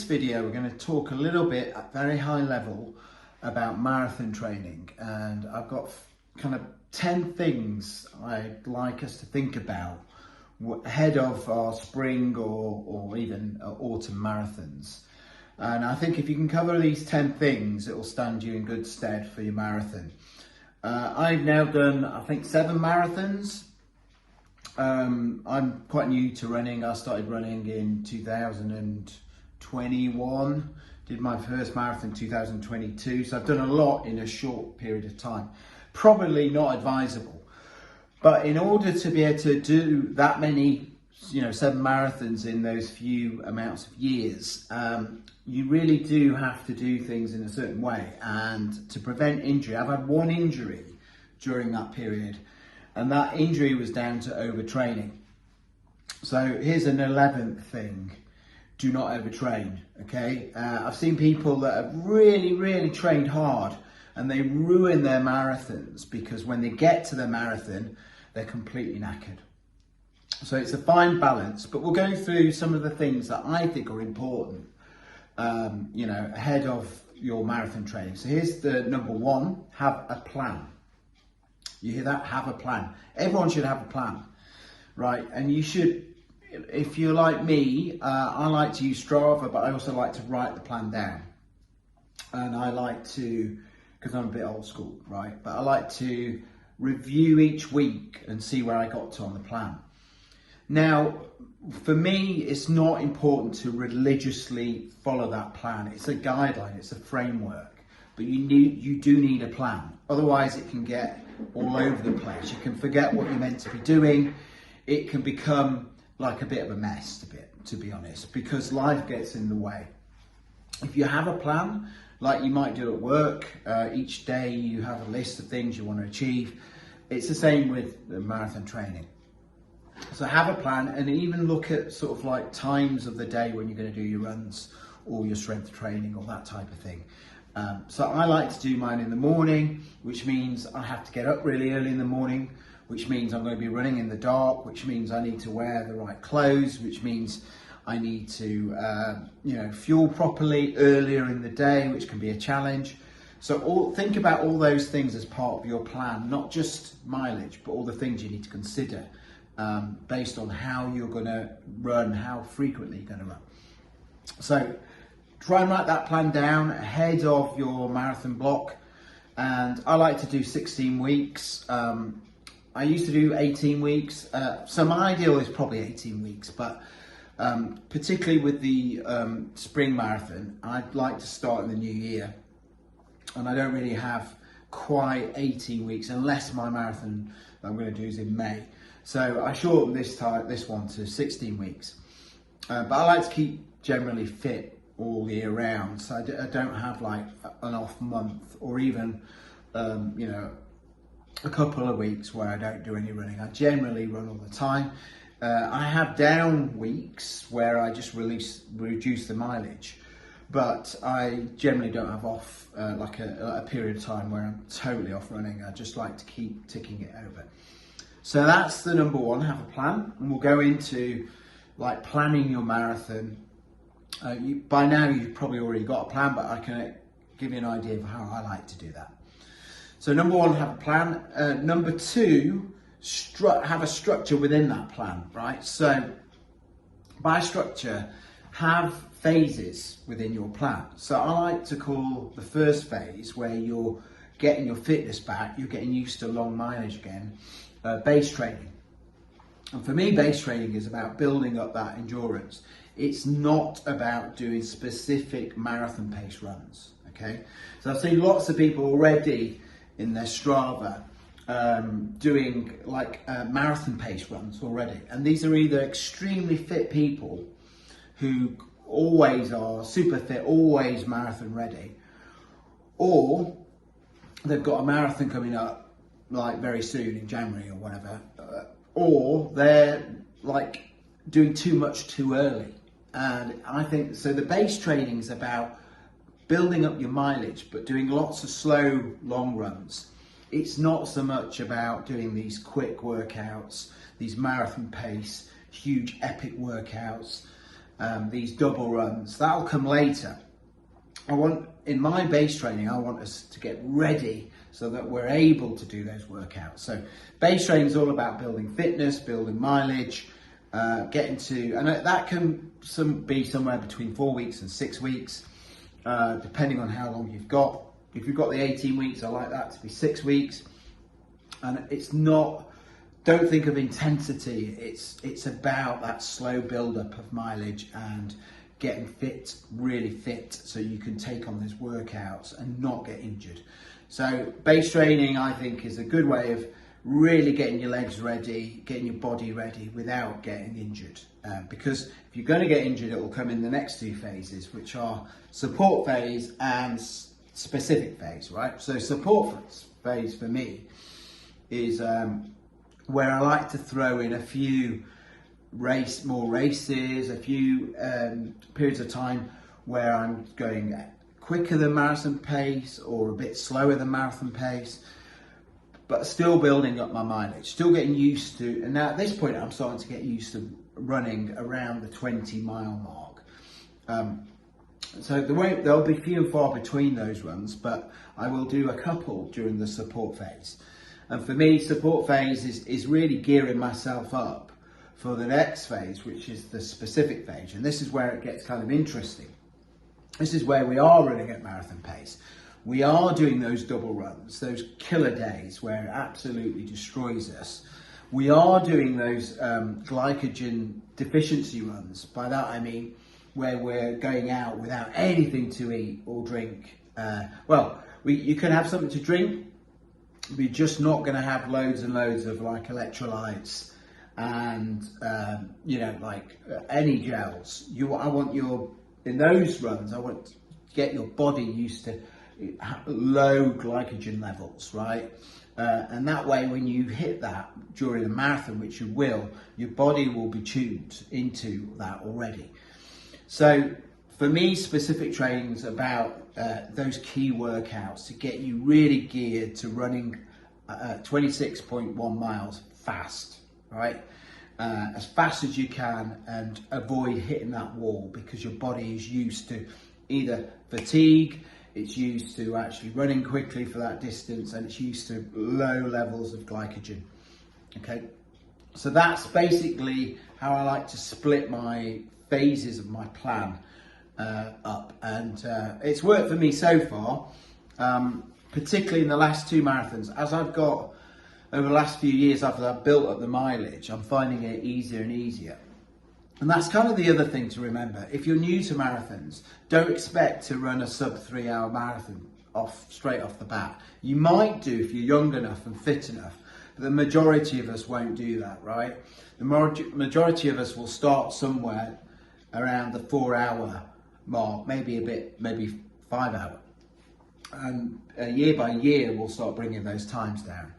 video we're going to talk a little bit at very high level about marathon training, and I've got kind of 10 things I'd like us to think about ahead of our spring or even autumn marathons. And I think if you can cover these 10 things, it will stand you in good stead for your marathon. I've now done, I think, 7 marathons. I'm quite new to running. I started running in 2021, did my first marathon in 2022, so I've done a lot in a short period of time. Probably not advisable, but in order to be able to do that many, 7 marathons in those few amounts of years, you really do have to do things in a certain way. And to prevent injury, I've had 1 injury during that period, and that injury was down to overtraining. So here's an 11th thing: do not overtrain. Okay, I've seen people that have really trained hard and they ruin their marathons because when they get to their marathon, they're completely knackered. So it's a fine balance, but we'll go through some of the things that I think are important, ahead of your marathon training. So here's the number 1: have a plan. You hear that? Have a plan. Everyone should have a plan, right? And you should, if you're like me, I like to use Strava, but I also like to write the plan down. And I like to, because I'm a bit old school, right? But I like to review each week and see where I got to on the plan. Now, for me, it's not important to religiously follow that plan. It's a guideline, it's a framework, but you do need a plan. Otherwise, it can get all over the place. You can forget what you're meant to be doing. It can become like a bit of a mess, to be honest, because life gets in the way. If you have a plan, like you might do at work, each day you have a list of things you want to achieve. It's the same with the marathon training. So have a plan, and even look at sort of like times of the day when you're going to do your runs or your strength training or that type of thing. So I like to do mine in the morning, which means I have to get up really early in the morning, which means I'm going to be running in the dark, which means I need to wear the right clothes, which means I need to fuel properly earlier in the day, which can be a challenge. So think about all those things as part of your plan, not just mileage, but all the things you need to consider based on how you're going to run, how frequently you're going to run. So try and write that plan down ahead of your marathon block. And I like to do 16 weeks. I used to do 18 weeks. So my ideal is probably 18 weeks, but particularly with the spring marathon, I'd like to start in the new year. And I don't really have quite 18 weeks unless my marathon that I'm going to do is in May. So I shortened this one to 16 weeks. But I like to keep generally fit all year round, so I don't have like an off month or even a couple of weeks where I don't do any running. I generally run all the time. I have down weeks where I just reduce the mileage, but I generally don't have off like a period of time where I'm totally off running. I just like to keep ticking it over. So that's the number 1: have a plan. And we'll go into like planning your marathon. By now you've probably already got a plan, but I can give you an idea of how I like to do that. So number 1, have a plan. Number 2, have a structure within that plan, right? So by structure, have phases within your plan. So I like to call the first phase, where you're getting your fitness back, you're getting used to long mileage again, base training. And for me, base training is about building up that endurance. It's not about doing specific marathon pace runs, okay? So I've seen lots of people already in their Strava doing like marathon pace runs already. And these are either extremely fit people who always are super fit, always marathon ready, or they've got a marathon coming up like very soon in January or whatever, or they're like doing too much too early. And I think, so the base training is about building up your mileage, but doing lots of slow, long runs. It's not so much about doing these quick workouts, these marathon pace, huge epic workouts. these double runs. That'll come later. In my base training, I want us to get ready so that we're able to do those workouts. So base training is all about building fitness, building mileage, and that can be somewhere between 4 weeks and 6 weeks, depending on how long you've got. If you've got the 18 weeks, I like that to be 6 weeks. And don't think of intensity. It's about that slow build-up of mileage and getting fit, really fit, so you can take on those workouts and not get injured. So base training, I think, is a good way of really getting your legs ready, getting your body ready without getting injured. Because if you're going to get injured, it will come in the next two phases, which are support phase and specific phase, right? So support phase for me is where I like to throw in a few more races, a few periods of time where I'm going quicker than marathon pace or a bit slower than marathon pace, but still building up my mileage, still getting used to. And now at this point, I'm starting to get used to running around the 20-mile mark. So there'll be few and far between those runs, but I will do a couple during the support phase. And for me, support phase is really gearing myself up for the next phase, which is the specific phase. And this is where it gets kind of interesting. This is where we are running at marathon pace. We are doing those double runs, those killer days where it absolutely destroys us. We are doing those glycogen deficiency runs. By that I mean where we're going out without anything to eat or drink. You can have something to drink. We're just not going to have loads and loads of like electrolytes and any gels. In those runs, I want to get your body used to low glycogen levels, right? And that way, when you hit that during a marathon, which you will, your body will be tuned into that already. So for me, specific training is about those key workouts to get you really geared to running 26.1 miles fast, right? As fast as you can, and avoid hitting that wall, because your body is used to either fatigue, it's used to actually running quickly for that distance, and it's used to low levels of glycogen. Okay, so that's basically how I like to split my phases of my plan up, and it's worked for me so far, particularly in the last two marathons. As I've got over the last few years, after I've built up the mileage, I'm finding it easier and easier. And that's kind of the other thing to remember. If you're new to marathons, don't expect to run a sub 3 hour marathon straight off the bat. You might do if you're young enough and fit enough, but the majority of us won't do that, right? The majority of us will start somewhere around the 4 hour mark, maybe 5 hour. And year by year, we'll start bringing those times down.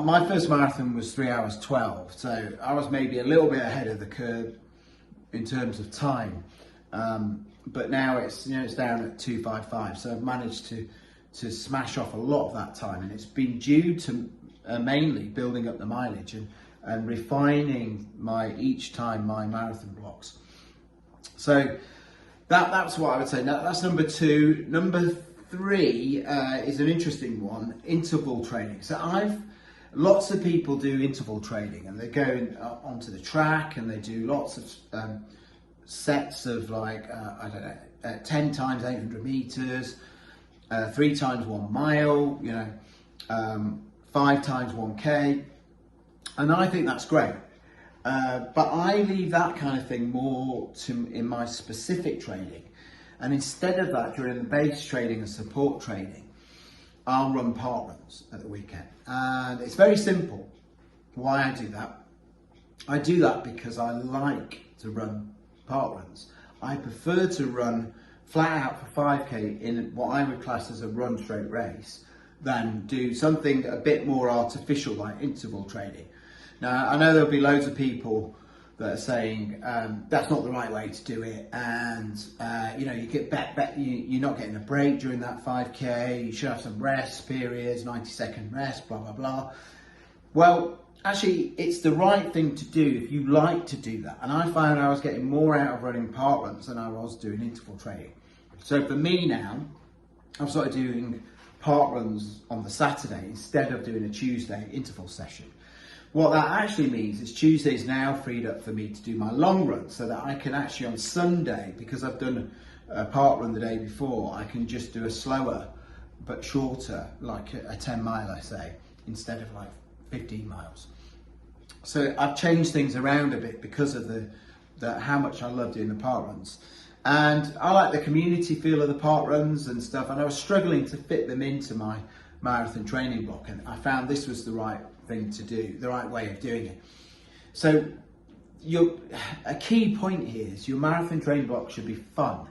My first marathon was 3 hours 12, so I was maybe a little bit ahead of the curve in terms of time. But now it's down at 2:55, so I've managed to smash off a lot of that time, and it's been due to mainly building up the mileage and refining each time my marathon blocks. So that's what I would say. Now that's number two. Number three is an interesting one: interval training. So lots of people do interval training, and they go onto the track and they do lots of sets of 10 times 800 meters, 3 times 1 mile, 5 times 1K, and I think that's great. But I leave that kind of thing more in my specific training. And instead of that, during the base training and support training, I'll run parkruns at the weekend. And it's very simple why I do that. I do that because I like to run parkruns. I prefer to run flat out for 5K in what I would class as a run straight race than do something a bit more artificial like interval training. Now, I know there'll be loads of people that are saying that's not the right way to do it, and you get you're not getting a break during that 5K. You should have some rest periods, 90-second rest, blah blah blah. Well, actually, it's the right thing to do if you like to do that. And I found I was getting more out of running park runs than I was doing interval training. So for me now, I've started doing park runs on the Saturday instead of doing a Tuesday interval session. What that actually means is Tuesday is now freed up for me to do my long run, so that I can actually on Sunday, because I've done a park run the day before, I can just do a slower but shorter, like a 10 mile, I say, instead of like 15 miles. So I've changed things around a bit because of the how much I love doing the park runs. And I like the community feel of the park runs and stuff, and I was struggling to fit them into my marathon training block, and I found this was the right thing to do, the right way of doing it. So a key point here is your marathon training block should be fun,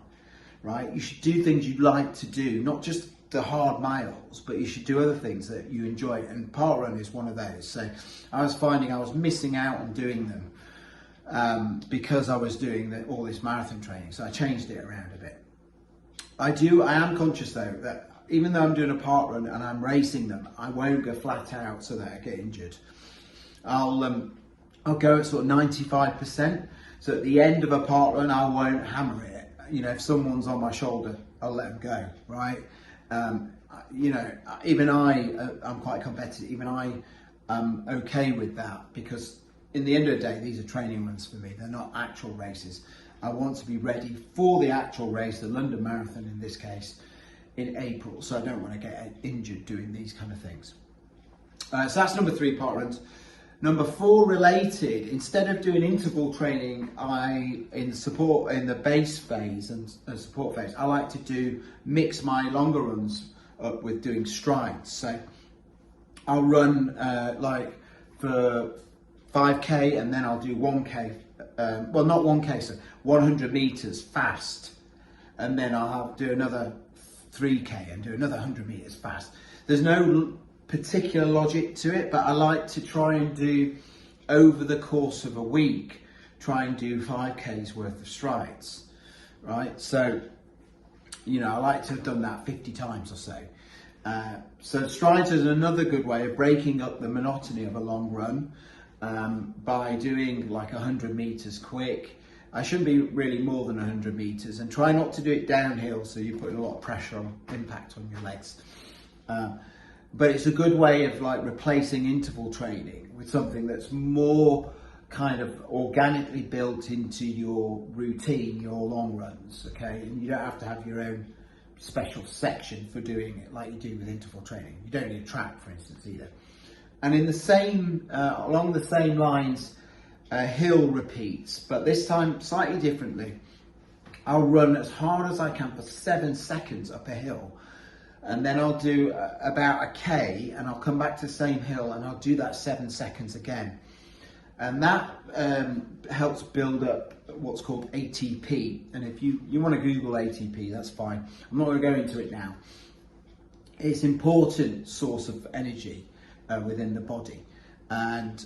right? You should do things you like to do, not just the hard miles, but you should do other things that you enjoy, and parkrun is one of those. So I was finding I was missing out on doing them because I was doing all this marathon training, so I changed it around a bit. I am conscious though that even though I'm doing a parkrun and I'm racing them, I won't go flat out so that I get injured. I'll go at sort of 95%. So at the end of a parkrun, I won't hammer it. You know, if someone's on my shoulder, I'll let them go, right? You know, even I'm quite competitive. Even I am okay with that, because in the end of the day, these are training runs for me. They're not actual races. I want to be ready for the actual race, the London Marathon in this case, in April. So I don't want to get injured doing these kind of things. So that's number 3, parkruns. Number 4, related, instead of doing interval training, in the base phase and support phase, I like to mix my longer runs up with doing strides. So I'll run like for 5k, and then I'll do 1k, well not 1k, so 100 meters fast, and then I'll do another 3k and do another 100 meters fast. There's no particular logic to it, but I like to try and do, over the course of a week, try and do 5k's worth of strides, right? So, you know, I like to have done that 50 times or so. So strides is another good way of breaking up the monotony of a long run by doing like 100 meters quick. I shouldn't be really more than 100 meters, and try not to do it downhill, so you're putting a lot of pressure impact on your legs. But it's a good way of like replacing interval training with something that's more kind of organically built into your routine, your long runs, okay? And you don't have to have your own special section for doing it like you do with interval training. You don't need a track, for instance, either. And in the same, along the same lines, hill repeats, but this time slightly differently. I'll run as hard as I can for 7 seconds up a hill, and then I'll do about a K, and I'll come back to the same hill and I'll do that 7 seconds again. And that helps build up what's called ATP. And if you want to Google ATP, that's fine. I'm not going to go into it now. It's an important source of energy within the body. And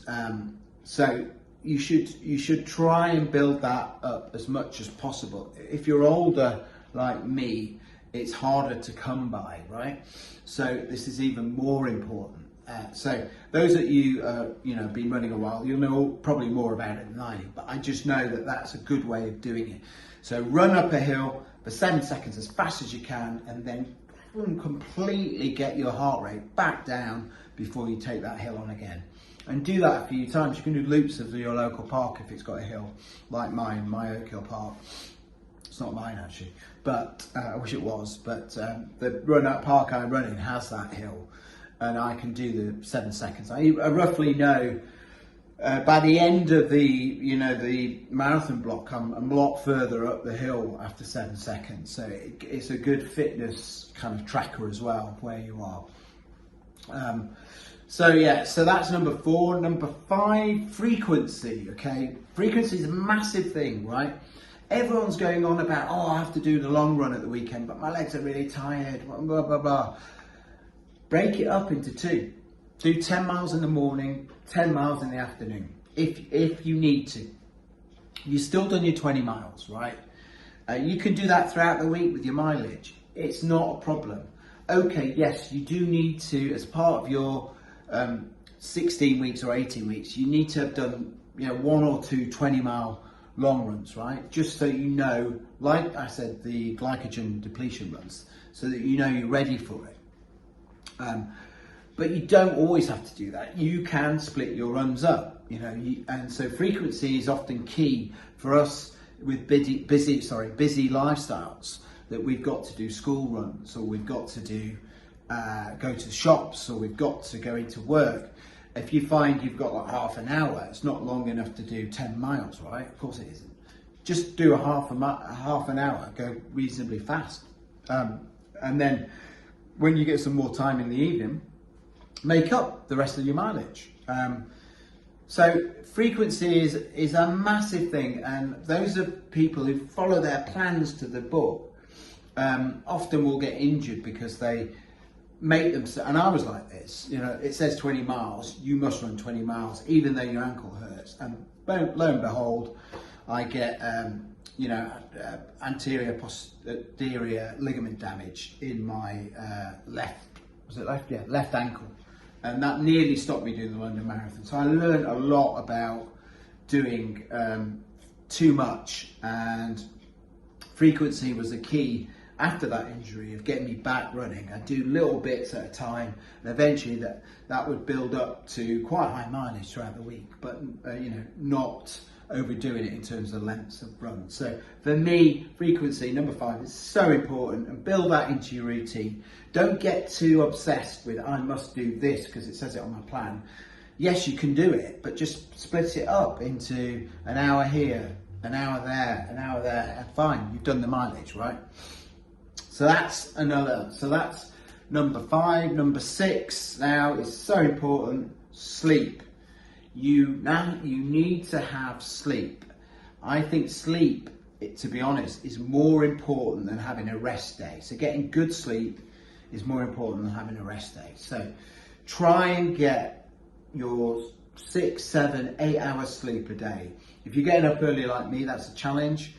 so you should try and build that up as much as possible. If you're older like me, it's harder to come by, right? So this is even more important. So those that you have been running a while, you'll know probably more about it than I do, but I just know that that's a good way of doing it. So run up a hill for 7 seconds as fast as you can, and then completely get your heart rate back down before you take that hill on again. And do that a few times. You can do loops of your local park if it's got a hill, like mine, my Oak Hill Park. It's not mine actually, but I wish it was. But the park I run in has that hill, and I can do the 7 seconds. I roughly know by the end of the marathon block, I'm a lot further up the hill after 7 seconds. So it's a good fitness kind of tracker as well, where you are. So that's number 4. Number 5, frequency. Okay, frequency is a massive thing, right? Everyone's going on about, I have to do the long run at the weekend, but my legs are really tired, blah, blah, blah. Break it up into 2. Do 10 miles in the morning, 10 miles in the afternoon, if you need to. You've still done your 20 miles, right? You can do that throughout the week with your mileage. It's not a problem. Okay, yes, you do need to, as part of your 16 weeks or 18 weeks, you need to have done, 1 or 2 20-mile long runs, right? Just so you know, like I said, the glycogen depletion runs, so that you know you're ready for it. But you don't always have to do that. You can split your runs up, and so frequency is often key for us with busy lifestyles, that we've got to do school runs, or we've got to do go to the shops, or we've got to go into work. If you find you've got like half an hour, it's not long enough to do 10 miles, right? Of course it isn't. Just do a half an hour, go reasonably fast. And then when you get some more time in the evening, make up the rest of your mileage. So frequency is a massive thing, and those are people who follow their plans to the book often will get injured because they make them, and I was like this, it says 20 miles, you must run 20 miles, even though your ankle hurts. And lo and behold, I get, anterior posterior ligament damage in my left ankle. And that nearly stopped me doing the London Marathon. So I learned a lot about doing too much, and frequency was the key after that injury of getting me back running. I do little bits at a time, and eventually that would build up to quite high mileage throughout the week, but not overdoing it in terms of lengths of runs. So for me, frequency, number 5, is so important, and build that into your routine. Don't get too obsessed with, I must do this because it says it on my plan. Yes, you can do it, but just split it up into an hour here, an hour there, and fine, you've done the mileage, right? So that's number 5. Number 6 now is so important, sleep. You need to have sleep. I think sleep, to be honest, is more important than having a rest day. So getting good sleep is more important than having a rest day. So try and get your 6, 7, 8 hours sleep a day. If you're getting up early like me, that's a challenge,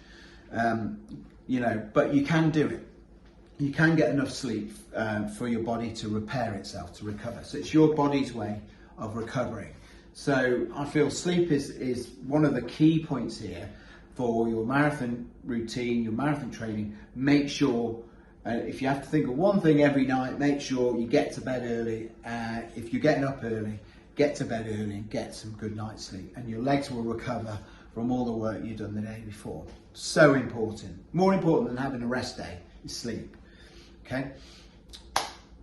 but you can do it. You can get enough sleep for your body to repair itself, to recover. So it's your body's way of recovering. So I feel sleep is one of the key points here for your marathon routine, your marathon training. Make sure, if you have to think of one thing every night, make sure you get to bed early. If you're getting up early, get to bed early and get some good night's sleep, and your legs will recover from all the work you've done the day before. So important. More important than having a rest day is sleep. Okay.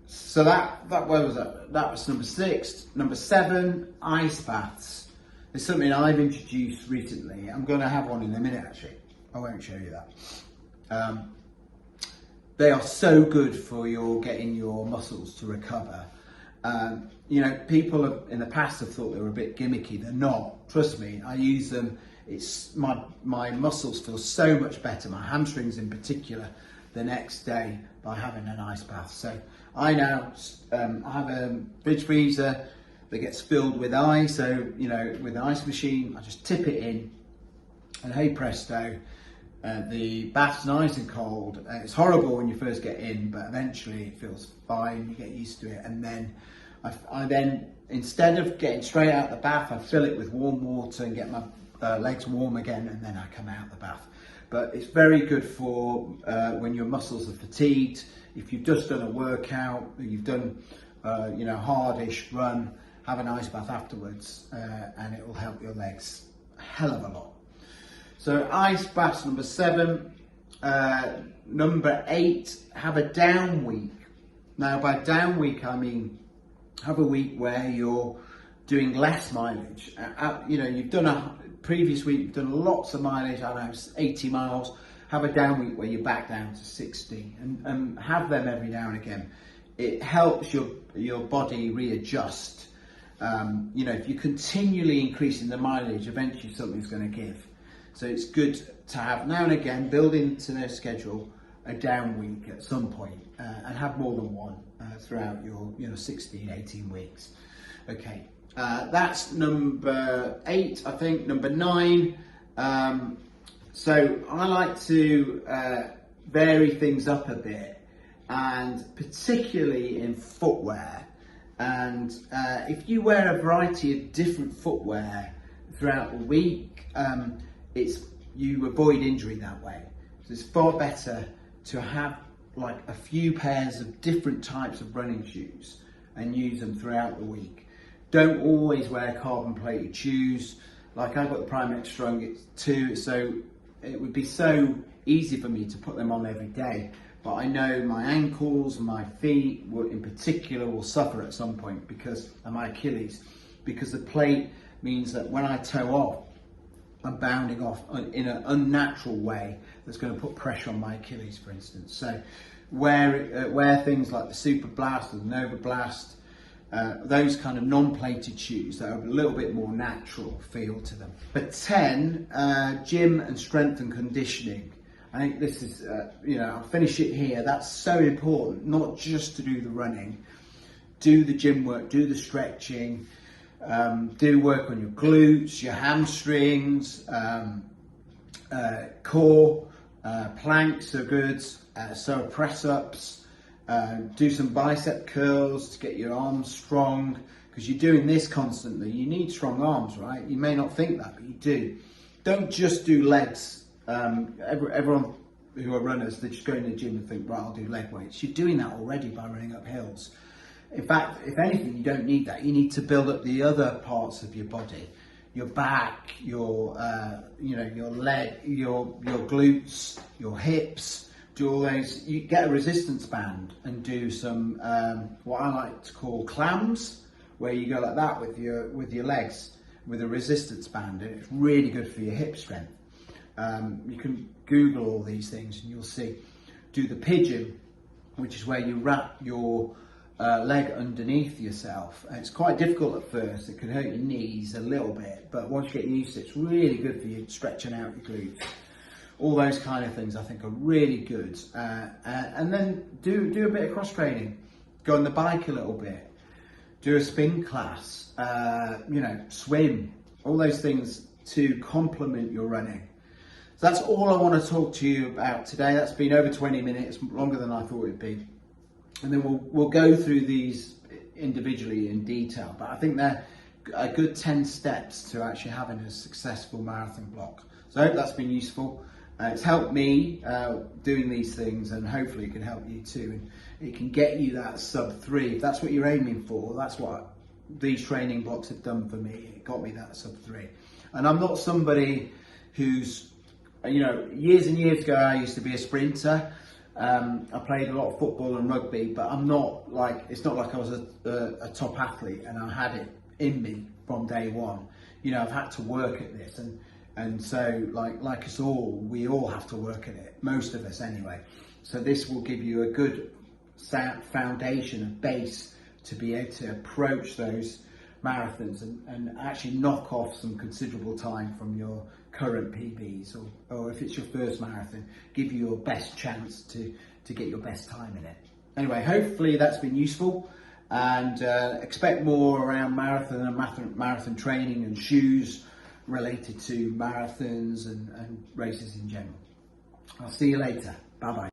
So that was number 6. Number 7, ice baths. It's something I've introduced recently. I'm going to have one in a minute, actually. I won't show you that. They are so good for getting your muscles to recover. People in the past have thought they were a bit gimmicky. They're not. Trust me, I use them. It's my muscles feel so much better, my hamstrings in particular, the next day by having an ice bath. So I now I have a fridge freezer that gets filled with ice. So with an ice machine, I just tip it in, and hey presto, the bath's nice and cold. It's horrible when you first get in, but eventually it feels fine. You get used to it, and then I then, instead of getting straight out the bath, I fill it with warm water and get my legs warm again, and then I come out the bath. But it's very good for when your muscles are fatigued. If you've just done a workout, you've done hardish run, have an ice bath afterwards, and it will help your legs a hell of a lot. So ice baths, number 7. Number 8, have a down week. Now by down week, I mean have a week where you're doing less mileage. You've done a previous week, you've done lots of mileage, I don't know, 80 miles. Have a down week where you're back down to 60, and have them every now and again. It helps your body readjust. If you're continually increasing the mileage, eventually something's going to give. So it's good to have now and again, build into their schedule a down week at some point, and have more than one throughout your 16, 18 weeks. Okay, that's number 8, I think. Number 9, so I like to vary things up a bit, and particularly in footwear. And if you wear a variety of different footwear throughout the week, you avoid injury that way. So it's far better to have like a few pairs of different types of running shoes and use them throughout the week. Don't always wear carbon plated shoes. Like I've got the Primex Strong 2, so it would be so easy for me to put them on every day. But I know my ankles and my feet in particular will suffer at some point because of my Achilles, because the plate means that when I toe off, I'm bounding off in an unnatural way that's going to put pressure on my Achilles, for instance. So wear things like the Super Blast or the Nova Blast, those kind of non-plated shoes that have a little bit more natural feel to them. But 10, gym and strength and conditioning. I think this is, I'll finish it here. That's so important, not just to do the running. Do the gym work, do the stretching, do work on your glutes, your hamstrings, core, planks are good, so press-ups, do some bicep curls to get your arms strong, because you're doing this constantly. You need strong arms, right? You may not think that, but you do. Don't just do legs. Everyone who are runners, they just go in the gym and think, right, I'll do leg weights. You're doing that already by running up hills. In fact, if anything, you don't need that. You need to build up the other parts of your body, your back, your leg, your glutes, your hips. Do all those. You get a resistance band and do some what I like to call clams, where you go like that with your legs with a resistance band, and it's really good for your hip strength. You can Google all these things and you'll see. Do the pigeon, which is where you wrap your leg underneath yourself. And it's quite difficult at first. It can hurt your knees a little bit, but once you get used to it, it's really good for you stretching out your glutes. All those kind of things I think are really good. And then do a bit of cross training. Go on the bike a little bit. Do a spin class. Swim. All those things to complement your running. So that's all I want to talk to you about today. That's been over 20 minutes, longer than I thought it would be. And then we'll go through these individually in detail. But I think they're a good 10 steps to actually having a successful marathon block. So I hope that's been useful. It's helped me doing these things, and hopefully it can help you too. And it can get you that sub 3. If that's what you're aiming for, that's what these training blocks have done for me. It got me that sub 3. And I'm not somebody who's, years and years ago I used to be a sprinter. I played a lot of football and rugby, but it's not like I was a top athlete and I had it in me from day one. I've had to work at this, and so like us all, we all have to work at it, most of us anyway. So this will give you a good foundation, a base to be able to approach those marathons and actually knock off some considerable time from your current PBs, or if it's your first marathon, give you your best chance to get your best time in it. Anyway, hopefully that's been useful, and expect more around marathon and marathon training and shoes related to marathons and races in general. I'll see you later. Bye bye.